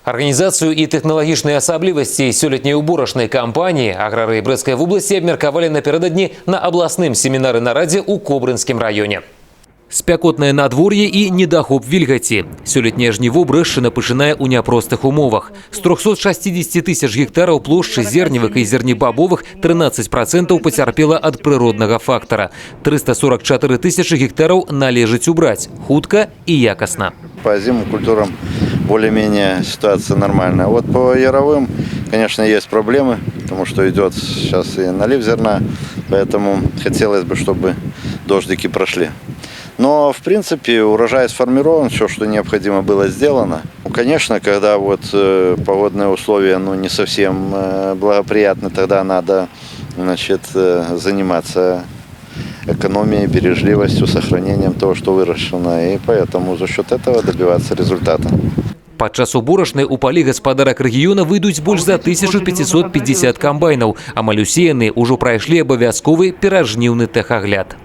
Арганізацыю і тэхналагічныя асаблівасці сёлетняй уборачнай кампаніі аграрыі Брэсцкай вобласці абмеркавалі напярэдадні на абласным семінары нарадзе ў Кобрынскім раёне. Спякотнае надвор'е і недахоп вільгаці. Сёлетняе жніво Брэшчына пачынае ў няпростых умовах. З 360 тысяч гектараў плошчы зерневых і зернебабовых 13% пацярпела ад прыроднага фактара. 344 тысячы гектараў належыць убраць хутка і якасна. По озимым культурам более-менее ситуация нормальная. Вот по яровым, конечно, есть проблемы, потому что идет сейчас и налив зерна, поэтому хотелось бы, чтобы дождики прошли. Но, в принципе, урожай сформирован, все, что необходимо было сделано. Конечно, когда вот погодные условия не совсем благоприятны, тогда надо, заниматься экономией, бережливостью, сохранением того, что выращено. И поэтому за счет этого добиваться результата. Падчас уборачнай у палі гаспадарак рэгіёна выйдуць больш за 1550 камбайнаў. Амаль усе яны ўжо прайшлі абавязковы перажніўны тэхагляд.